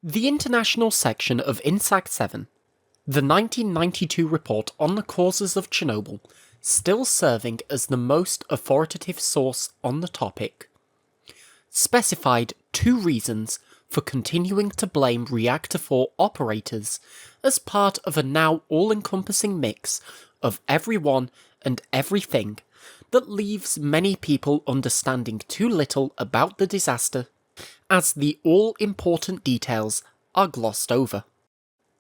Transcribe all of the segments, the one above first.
The international section of INSAG-7, the 1992 report on the causes of Chernobyl, still serving as the most authoritative source on the topic, specified two reasons for continuing to blame Reactor 4 operators as part of a now all-encompassing mix of everyone and everything that leaves many people understanding too little about the disaster, as the all-important details are glossed over.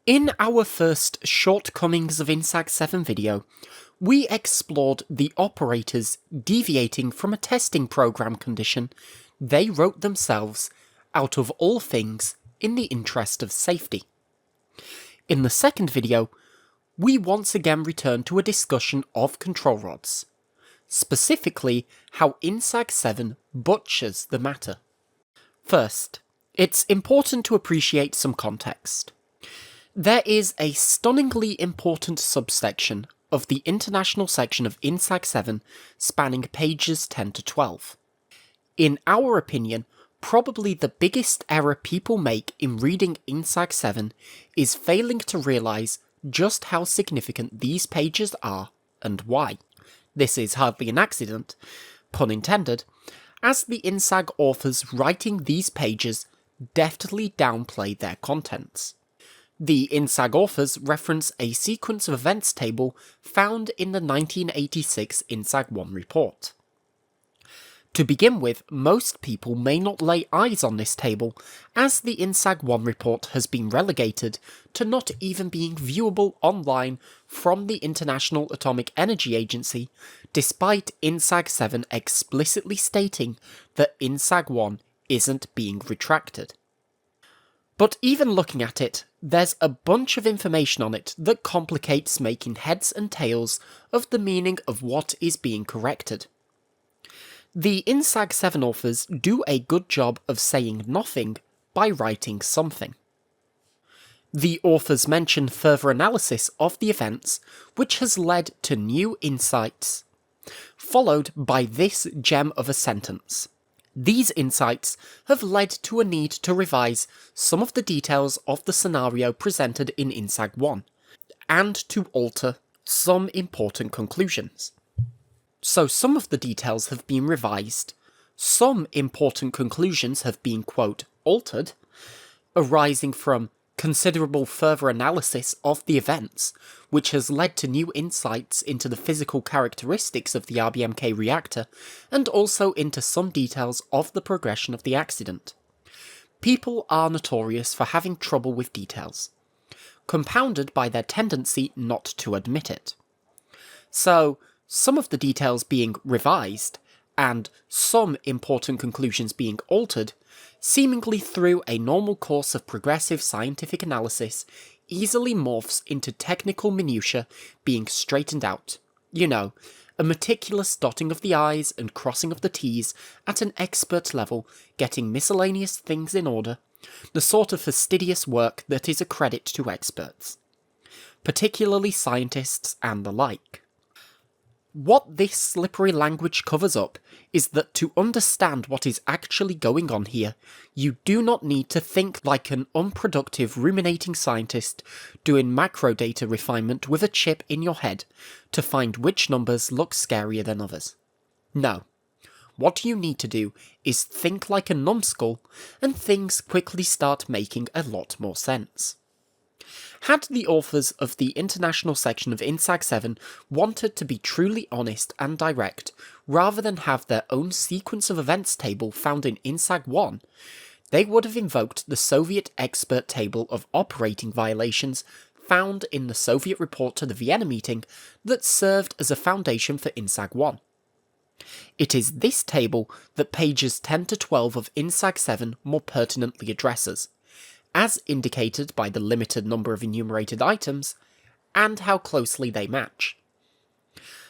In our first Shortcomings of INSAG-7 video, we explored the operators deviating from a testing program condition they wrote themselves out of all things in the interest of safety. In the second video, we once again return to a discussion of control rods, specifically how INSAG-7 butchers the matter. First, it's important to appreciate some context. There is a stunningly important subsection of the international section of INSAG-7 spanning pages 10 to 12. In our opinion, probably the biggest error people make in reading INSAG-7 is failing to realise just how significant these pages are and why. This is hardly an accident, pun intended, as the INSAG authors writing these pages deftly downplay their contents. The INSAG authors reference a sequence of events table found in the 1986 INSAG-1 report. To begin with, most people may not lay eyes on this table, as the INSAG-1 report has been relegated to not even being viewable online from the International Atomic Energy Agency, despite INSAG-7 explicitly stating that INSAG-1 isn't being retracted. But even looking at it, there's a bunch of information on it that complicates making heads and tails of the meaning of what is being corrected. The INSAG-7 authors do a good job of saying nothing by writing something. The authors mention further analysis of the events, which has led to new insights, followed by this gem of a sentence. These insights have led to a need to revise some of the details of the scenario presented in INSAG-1, and to alter some important conclusions. So some of the details have been revised, some important conclusions have been, quote, altered, arising from considerable further analysis of the events, which has led to new insights into the physical characteristics of the RBMK reactor, and also into some details of the progression of the accident. People are notorious for having trouble with details, compounded by their tendency not to admit it. So, some of the details being revised, and some important conclusions being altered, seemingly through a normal course of progressive scientific analysis, easily morphs into technical minutiae being straightened out. You know, a meticulous dotting of the I's and crossing of the T's at an expert level, getting miscellaneous things in order, the sort of fastidious work that is a credit to experts, particularly scientists and the like. What this slippery language covers up is that to understand what is actually going on here, you do not need to think like an unproductive ruminating scientist doing macro data refinement with a chip in your head to find which numbers look scarier than others. No. What you need to do is think like a numbskull, and things quickly start making a lot more sense. Had the authors of the international section of INSAG-7 wanted to be truly honest and direct, rather than have their own sequence of events table found in INSAG-1, they would have invoked the Soviet expert table of operating violations found in the Soviet report to the Vienna meeting that served as a foundation for INSAG-1. It is this table that pages 10 to 12 of INSAG-7 more pertinently addresses, as indicated by the limited number of enumerated items, and how closely they match.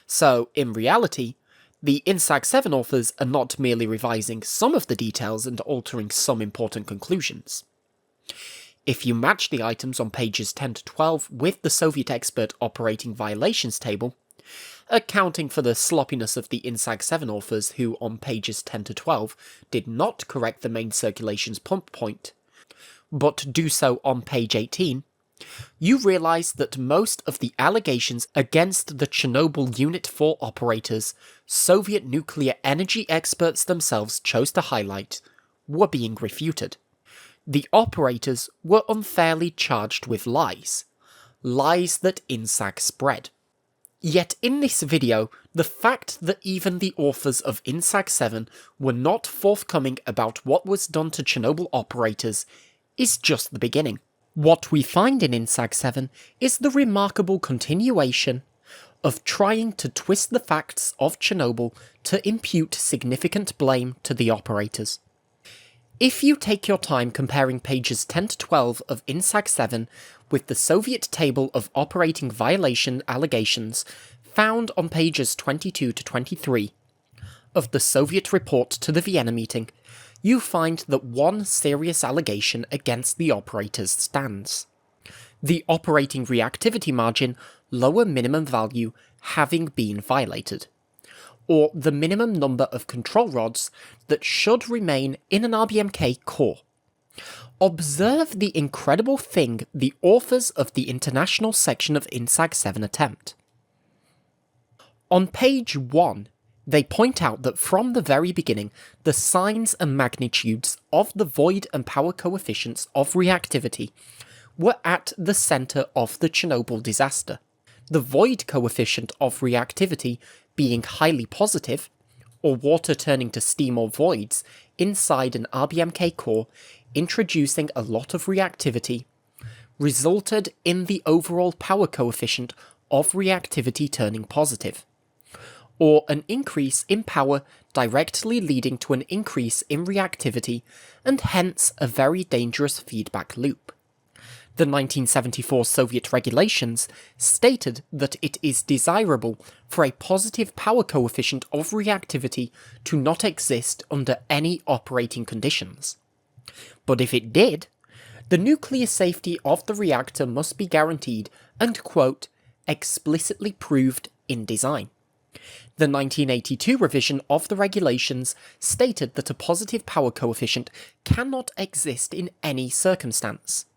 So, in reality, the INSAG-7 authors are not merely revising some of the details and altering some important conclusions. If you match the items on pages 10 to 12 with the Soviet expert operating violations table, accounting for the sloppiness of the INSAG-7 authors who, on pages 10 to 12, did not correct the main circulation's pump point, but do so on page 18, you realise that most of the allegations against the Chernobyl Unit 4 operators Soviet nuclear energy experts themselves chose to highlight were being refuted. The operators were unfairly charged with lies that INSAG spread. Yet in this video, the fact that even the authors of INSAG-7 were not forthcoming about what was done to Chernobyl operators is just the beginning. What we find in INSAG-7 is the remarkable continuation of trying to twist the facts of Chernobyl to impute significant blame to the operators. If you take your time comparing pages 10 to 12 of INSAG-7 with the Soviet table of operating violation allegations found on pages 22 to 23 of the Soviet report to the Vienna meeting, you find that one serious allegation against the operators stands. The operating reactivity margin lower minimum value having been violated, or the minimum number of control rods that should remain in an RBMK core. Observe the incredible thing the authors of the international section of INSAG-7 attempt. On page 1, they point out that from the very beginning, the signs and magnitudes of the void and power coefficients of reactivity were at the centre of the Chernobyl disaster. The void coefficient of reactivity being highly positive, or water turning to steam or voids inside an RBMK core, introducing a lot of reactivity, resulted in the overall power coefficient of reactivity turning positive, or an increase in power directly leading to an increase in reactivity, and hence a very dangerous feedback loop. The 1974 Soviet regulations stated that it is desirable for a positive power coefficient of reactivity to not exist under any operating conditions. But if it did, the nuclear safety of the reactor must be guaranteed and, quote, explicitly proved in design. The 1982 revision of the regulations stated that a positive power coefficient cannot exist in any circumstance.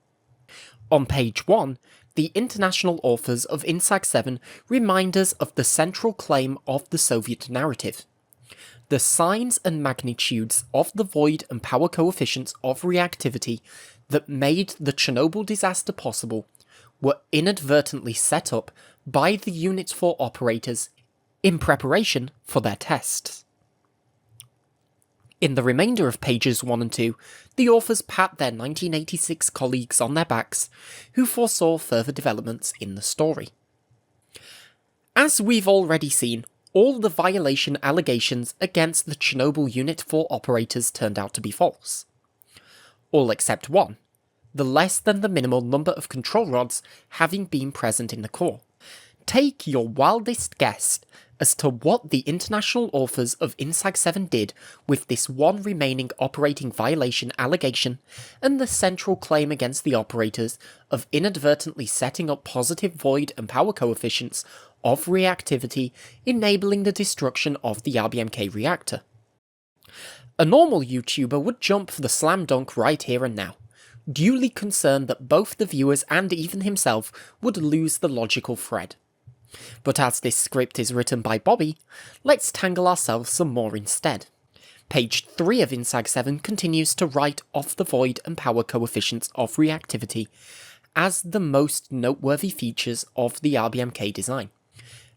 On page 1, the international authors of INSAG-7 remind us of the central claim of the Soviet narrative. The signs and magnitudes of the void and power coefficients of reactivity that made the Chernobyl disaster possible were inadvertently set up by the Unit 4 operators in preparation for their tests. In the remainder of pages 1 and 2, the authors pat their 1986 colleagues on their backs, who foresaw further developments in the story. As we've already seen, all the violation allegations against the Chernobyl Unit 4 operators turned out to be false. All except one, the less than the minimal number of control rods having been present in the core. Take your wildest guess as to what the international authors of INSAG-7 did with this one remaining operating violation allegation and the central claim against the operators of inadvertently setting up positive void and power coefficients of reactivity, enabling the destruction of the RBMK reactor. A normal YouTuber would jump for the slam dunk right here and now, duly concerned that both the viewers and even himself would lose the logical thread. But as this script is written by Bobby, let's tangle ourselves some more instead. Page 3 of INSAG-7 continues to write off the void and power coefficients of reactivity as the most noteworthy features of the RBMK design.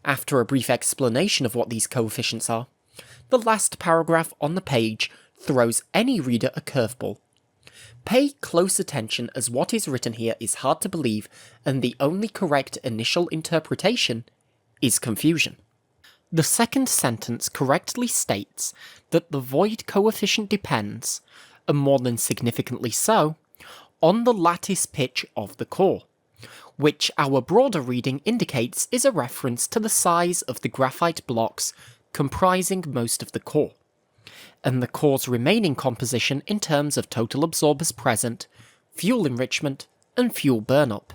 After a brief explanation of what these coefficients are, the last paragraph on the page throws any reader a curveball. Pay close attention as what is written here is hard to believe, and the only correct initial interpretation is confusion. The second sentence correctly states that the void coefficient depends, and more than significantly so, on the lattice pitch of the core, which our broader reading indicates is a reference to the size of the graphite blocks comprising most of the core, and the core's remaining composition in terms of total absorbers present, fuel enrichment, and fuel burnup.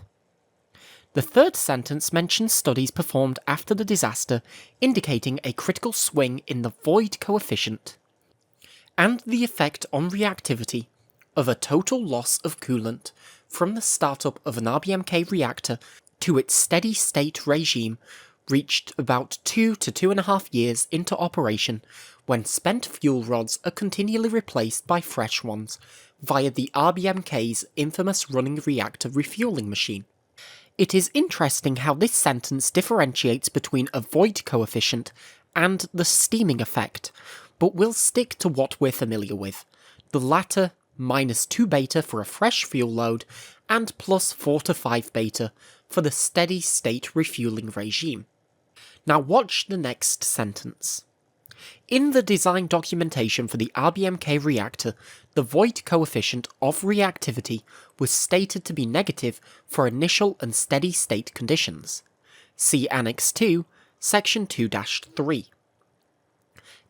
The third sentence mentions studies performed after the disaster indicating a critical swing in the void coefficient, and the effect on reactivity of a total loss of coolant from the startup of an RBMK reactor to its steady-state regime reached about 2 to 2.5 years into operation, when spent fuel rods are continually replaced by fresh ones via the RBMK's infamous running reactor refueling machine. It is interesting how this sentence differentiates between a void coefficient and the steaming effect, but we'll stick to what we're familiar with, the latter -2 beta for a fresh fuel load and +4 to 5 beta for the steady-state refueling regime. Now watch the next sentence. In the design documentation for the RBMK reactor, the void coefficient of reactivity was stated to be negative for initial and steady-state conditions. See Annex 2, Section 2-3.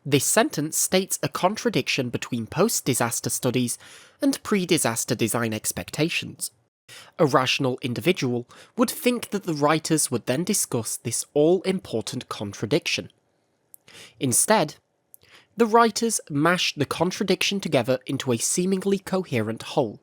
This sentence states a contradiction between post-disaster studies and pre-disaster design expectations. A rational individual would think that the writers would then discuss this all-important contradiction. Instead, the writers mashed the contradiction together into a seemingly coherent whole.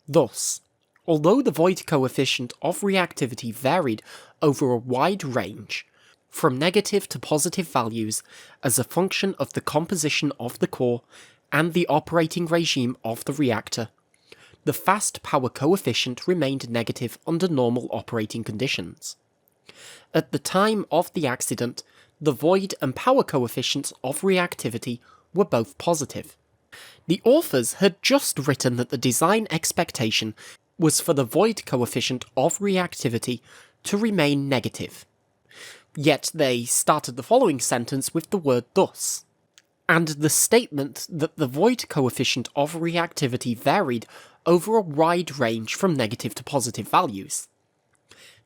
Thus, although the void coefficient of reactivity varied over a wide range, from negative to positive values as a function of the composition of the core and the operating regime of the reactor, the fast power coefficient remained negative under normal operating conditions. At the time of the accident, the void and power coefficients of reactivity were both positive. The authors had just written that the design expectation was for the void coefficient of reactivity to remain negative. Yet they started the following sentence with the word thus, and the statement that the void coefficient of reactivity varied over a wide range from negative to positive values.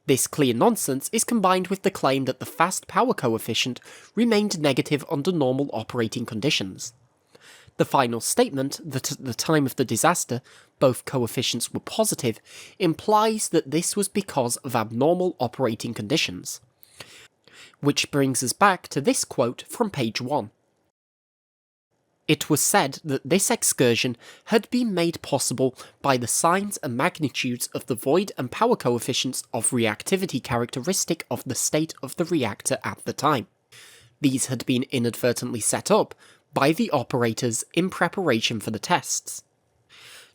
This clear nonsense is combined with the claim that the fast power coefficient remained negative under normal operating conditions. The final statement that at the time of the disaster both coefficients were positive implies that this was because of abnormal operating conditions. Which brings us back to this quote from page 1. It was said that this excursion had been made possible by the signs and magnitudes of the void and power coefficients of reactivity characteristic of the state of the reactor at the time. These had been inadvertently set up by the operators in preparation for the tests.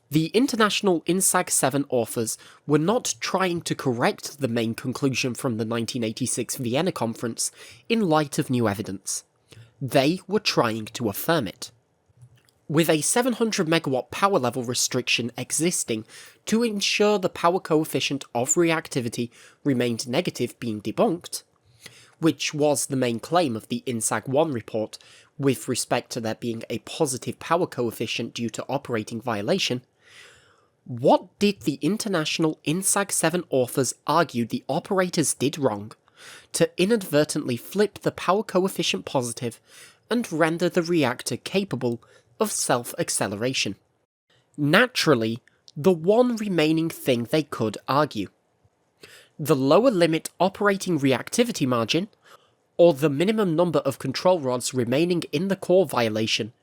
The International INSAG-7 authors were not trying to correct the main conclusion from the 1986 Vienna conference in light of new evidence. They were trying to affirm it. With a 700 megawatt power level restriction existing to ensure the power coefficient of reactivity remained negative being debunked, which was the main claim of the INSAG-1 report with respect to there being a positive power coefficient due to operating violation, what did the International INSAG-7 authors argue the operators did wrong to inadvertently flip the power coefficient positive and render the reactor capable of self-acceleration? Naturally, the one remaining thing they could argue. The lower limit operating reactivity margin, or the minimum number of control rods remaining in the core violation,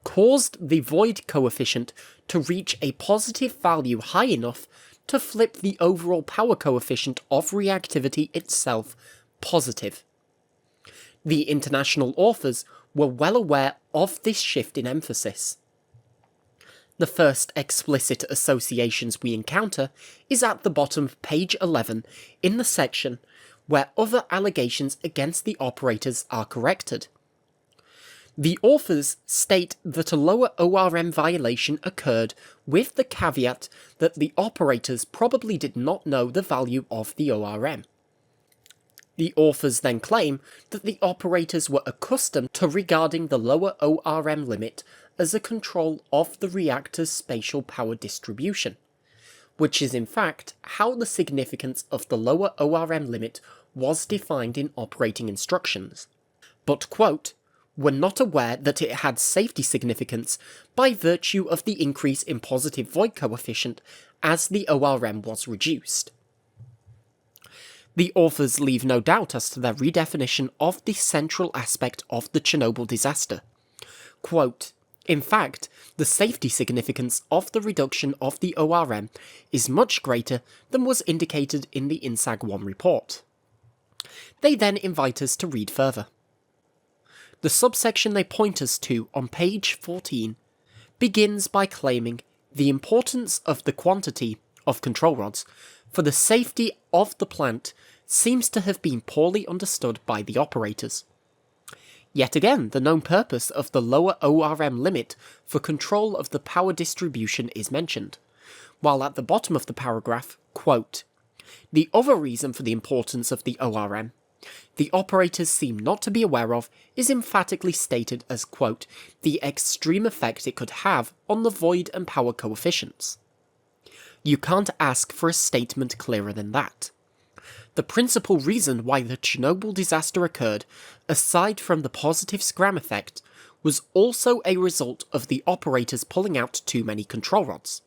caused the void coefficient to reach a positive value high enough to flip the overall power coefficient of reactivity itself positive. The international authors were well aware of this shift in emphasis. The first explicit associations we encounter is at the bottom of page 11 in the section where other allegations against the operators are corrected. The authors state that a lower ORM violation occurred with the caveat that the operators probably did not know the value of the ORM. The authors then claim that the operators were accustomed to regarding the lower ORM limit as a control of the reactor's spatial power distribution, which is in fact how the significance of the lower ORM limit was defined in operating instructions, but, quote, were not aware that it had safety significance by virtue of the increase in positive void coefficient as the ORM was reduced. The authors leave no doubt as to their redefinition of the central aspect of the Chernobyl disaster. Quote, In fact, the safety significance of the reduction of the ORM is much greater than was indicated in the INSAG-1 report. They then invite us to read further. The subsection they point us to on page 14 begins by claiming the importance of the quantity of control rods for the safety of the plant seems to have been poorly understood by the operators. Yet again, the known purpose of the lower ORM limit for control of the power distribution is mentioned, while at the bottom of the paragraph, quote, "The other reason for the importance of the ORM the operators seem not to be aware of is emphatically stated as, quote, the extreme effect it could have on the void and power coefficients." You can't ask for a statement clearer than that. The principal reason why the Chernobyl disaster occurred, aside from the positive scram effect, was also a result of the operators pulling out too many control rods.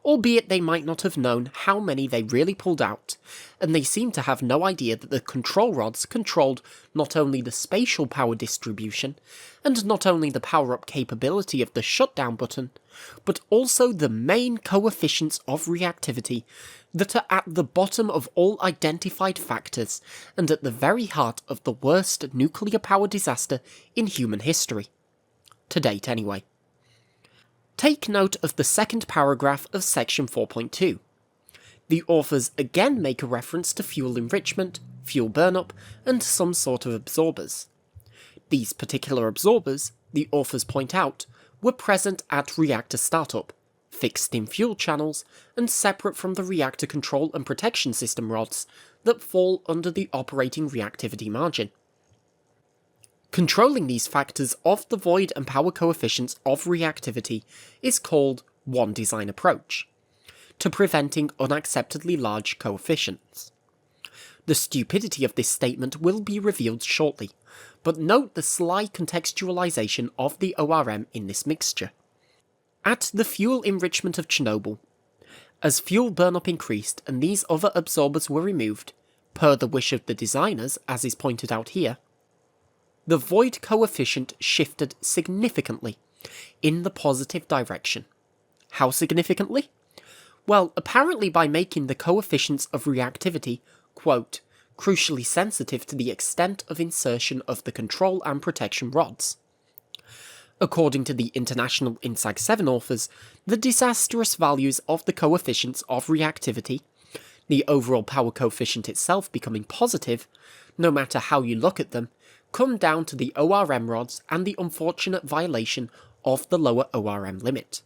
Albeit they might not have known how many they really pulled out, and they seem to have no idea that the control rods controlled not only the spatial power distribution, and not only the power-up capability of the shutdown button, but also the main coefficients of reactivity that are at the bottom of all identified factors and at the very heart of the worst nuclear power disaster in human history. To date, anyway. Take note of the second paragraph of section 4.2. The authors again make a reference to fuel enrichment, fuel burnup, and some sort of absorbers. These particular absorbers, the authors point out, were present at reactor startup, fixed in fuel channels, and separate from the reactor control and protection system rods that fall under the operating reactivity margin. Controlling these factors of the void and power coefficients of reactivity is called one design approach, to preventing unacceptably large coefficients. The stupidity of this statement will be revealed shortly, but note the sly contextualization of the ORM in this mixture. At the fuel enrichment of Chernobyl, as fuel burnup increased and these other absorbers were removed, per the wish of the designers, as is pointed out here, the void coefficient shifted significantly in the positive direction. How significantly? Well, apparently by making the coefficients of reactivity, quote, crucially sensitive to the extent of insertion of the control and protection rods. According to the international INSAG-7 authors, the disastrous values of the coefficients of reactivity, the overall power coefficient itself becoming positive, no matter how you look at them, come down to the ORM rods and the unfortunate violation of the lower ORM limit.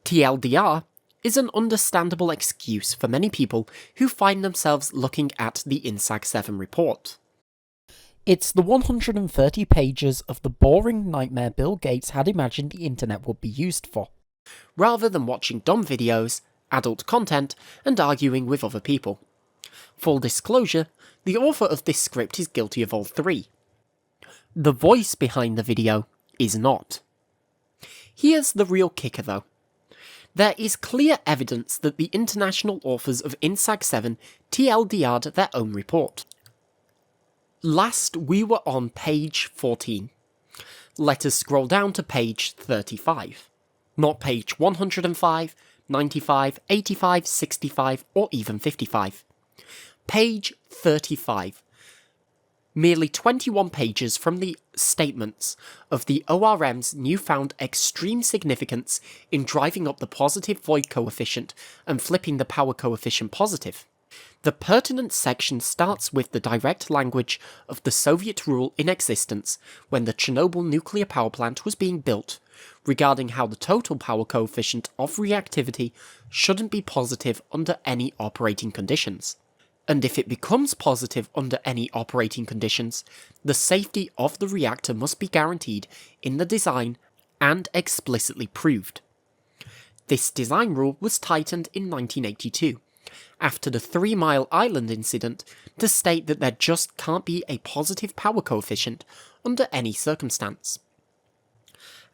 TLDR is an understandable excuse for many people who find themselves looking at the INSAG-7 report. It's the 130 pages of the boring nightmare Bill Gates had imagined the internet would be used for, rather than watching dumb videos, adult content, and arguing with other people. Full disclosure, the author of this script is guilty of all three. The voice behind the video is not. Here's the real kicker though. There is clear evidence that the international authors of INSAG-7 TLDR'd their own report. Last we were on page 14. Let us scroll down to page 35. Not page 105, 95, 85, 65, or even 55. Page 35. Merely 21 pages from the statements of the ORM's newfound extreme significance in driving up the positive void coefficient and flipping the power coefficient positive. The pertinent section starts with the direct language of the Soviet rule in existence when the Chernobyl nuclear power plant was being built, regarding how the total power coefficient of reactivity shouldn't be positive under any operating conditions. And if it becomes positive under any operating conditions, the safety of the reactor must be guaranteed in the design and explicitly proved. This design rule was tightened in 1982, after the 3 Mile Island incident, to state that there just can't be a positive power coefficient under any circumstance.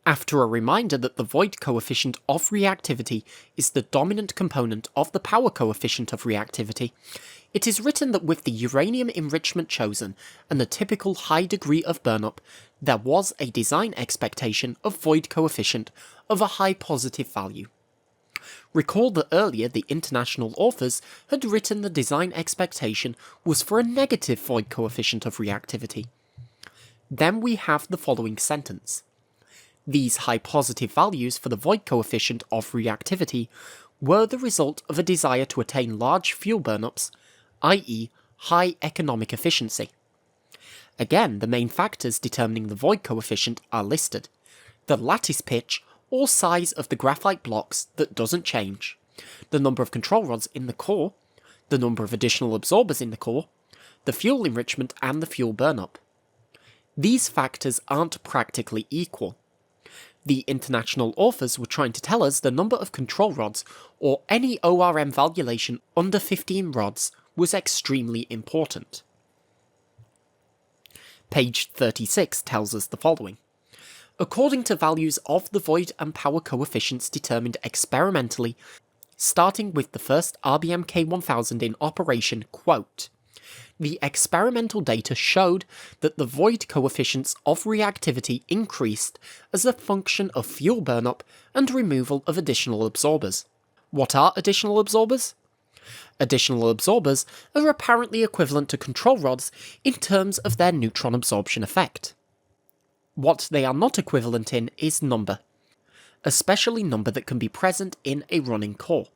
After a reminder that the void coefficient of reactivity is the dominant component of the power coefficient of reactivity, it is written that with the uranium enrichment chosen and the typical high degree of burnup, There was a design expectation of void coefficient of a high positive value. Recall that earlier the international authors had written the design expectation was for a negative void coefficient of reactivity. Then we have the following sentence. These high positive values for the void coefficient of reactivity were the result of a desire to attain large fuel burnups, i.e. high economic efficiency. Again, the main factors determining the void coefficient are listed. The lattice pitch, or size of the graphite blocks that doesn't change, the number of control rods in the core, the number of additional absorbers in the core, the fuel enrichment and the fuel burnup. These factors aren't practically equal. The international authors were trying to tell us the number of control rods, or any ORM valuation under 15 rods, was extremely important. Page 36 tells us the following. According to values of the void and power coefficients determined experimentally, starting with the first RBMK 1000 in operation, quote, the experimental data showed that the void coefficients of reactivity increased as a function of fuel burnup and removal of additional absorbers. What are additional absorbers? Additional absorbers are apparently equivalent to control rods in terms of their neutron absorption effect. What they are not equivalent in is number, especially number that can be present in a running core.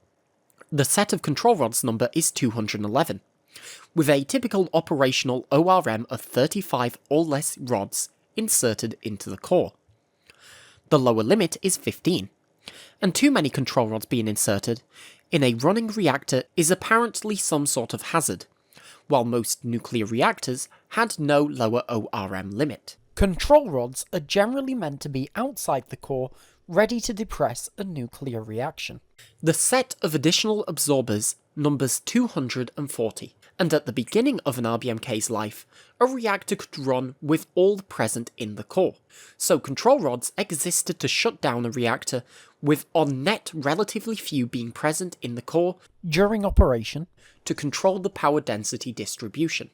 The set of control rods number is 211, with a typical operational ORM of 35 or less rods inserted into the core. The lower limit is 15, and too many control rods being inserted in a running reactor is apparently some sort of hazard, while most nuclear reactors had no lower ORM limit. Control rods are generally meant to be outside the core, ready to depress a nuclear reaction. The set of additional absorbers numbers 240, and at the beginning of an RBMK's life, a reactor could run with all present in the core, so control rods existed to shut down a reactor with on net relatively few being present in the core during operation to control the power density distribution.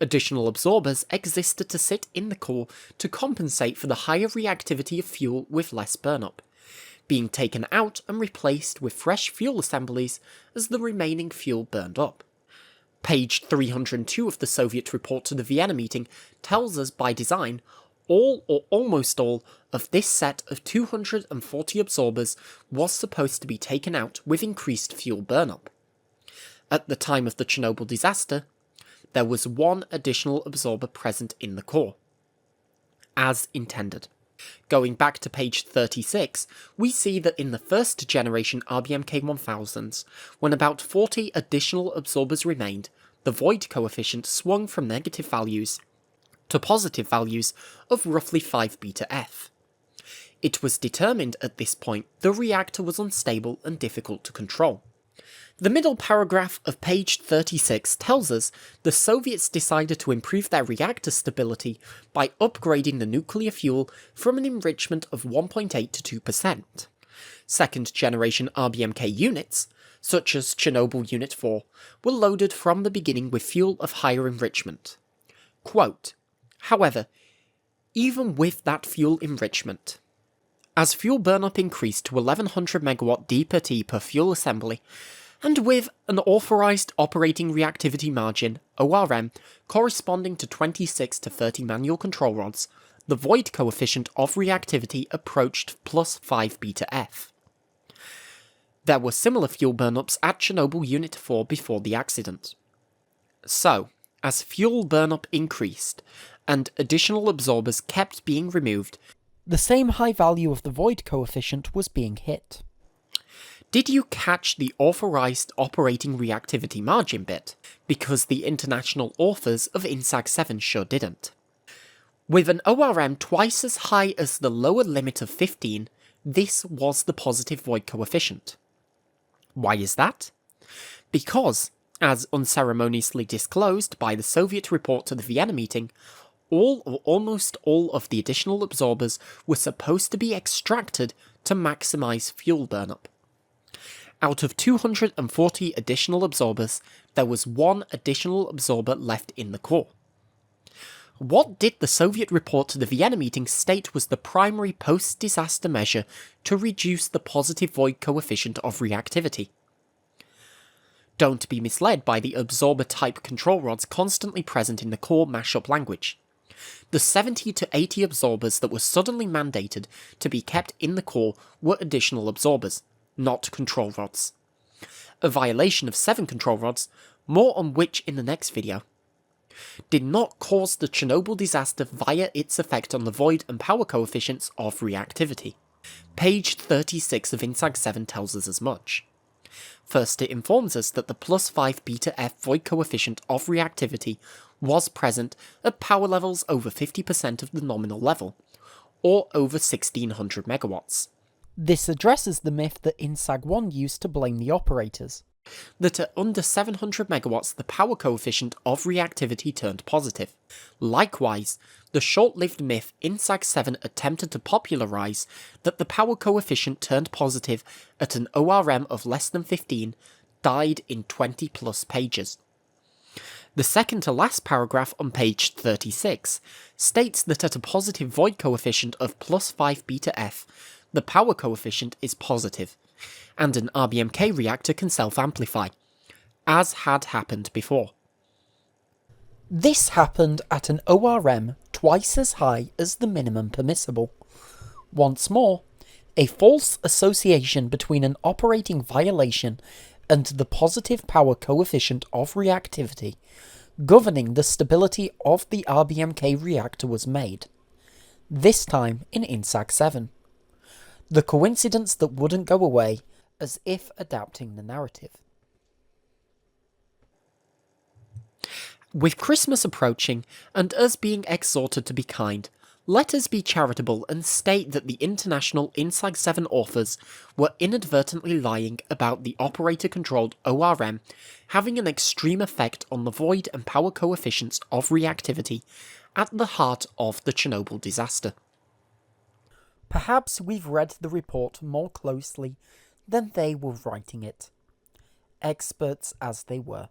Additional absorbers existed to sit in the core to compensate for the higher reactivity of fuel with less burnup, being taken out and replaced with fresh fuel assemblies as the remaining fuel burned up. Page 302 of the Soviet report to the Vienna meeting tells us by design, all or almost all of this set of 240 absorbers was supposed to be taken out with increased fuel burnup. At the time of the Chernobyl disaster, there was one additional absorber present in the core, as intended. Going back to page 36, we see that in the first generation RBMK 1000s, when about 40 additional absorbers remained, the void coefficient swung from negative values to positive values of roughly 5 beta F. It was determined at this point the reactor was unstable and difficult to control. The middle paragraph of page 36 tells us the Soviets decided to improve their reactor stability by upgrading the nuclear fuel from an enrichment of 1.8 to 2%. Second generation RBMK units, such as Chernobyl Unit 4, were loaded from the beginning with fuel of higher enrichment. Quote, however, even with that fuel enrichment, as fuel burnup increased to 1100 MW D per T per fuel assembly, and with an authorised operating reactivity margin, ORM, corresponding to 26 to 30 manual control rods, the void coefficient of reactivity approached plus 5 beta F. There were similar fuel burnups at Chernobyl Unit 4 before the accident. So, as fuel burnup increased, and additional absorbers kept being removed, the same high value of the void coefficient was being hit. Did you catch the authorised operating reactivity margin bit? Because the international authors of INSAG-7 sure didn't. With an ORM twice as high as the lower limit of 15, this was the positive void coefficient. Why is that? Because, as unceremoniously disclosed by the Soviet report to the Vienna meeting, all or almost all of the additional absorbers were supposed to be extracted to maximise fuel burnup. Out of 240 additional absorbers, there was one additional absorber left in the core. What did the Soviet report to the Vienna meeting state was the primary post-disaster measure to reduce the positive void coefficient of reactivity? Don't be misled by the absorber-type control rods constantly present in the core mashup language. The 70 to 80 absorbers that were suddenly mandated to be kept in the core were additional absorbers, not control rods. A violation of 7 control rods, more on which in the next video, did not cause the Chernobyl disaster via its effect on the void and power coefficients of reactivity. Page 36 of INSAG-7 tells us as much. First, it informs us that the plus 5 beta F void coefficient of reactivity was present at power levels over 50% of the nominal level, or over 1600 megawatts. This addresses the myth that INSAG-1 used to blame the operators. That at under 700 megawatts the power coefficient of reactivity turned positive. Likewise, the short-lived myth INSAG-7 attempted to popularise that the power coefficient turned positive at an ORM of less than 15 died in 20 plus pages. The second to last paragraph on page 36 states that at a positive void coefficient of plus 5 beta F, the power coefficient is positive, and an RBMK reactor can self-amplify, as had happened before. This happened at an ORM twice as high as the minimum permissible. Once more, a false association between an operating violation and the positive power coefficient of reactivity governing the stability of the RBMK reactor was made, this time in INSAG-7. The coincidence that wouldn't go away, as if adapting the narrative. With Christmas approaching, and us being exhorted to be kind, let us be charitable and state that the international INSAG-7 authors were inadvertently lying about the operator-controlled ORM having an extreme effect on the void and power coefficients of reactivity at the heart of the Chernobyl disaster. Perhaps we've read the report more closely than they were writing it, experts as they were.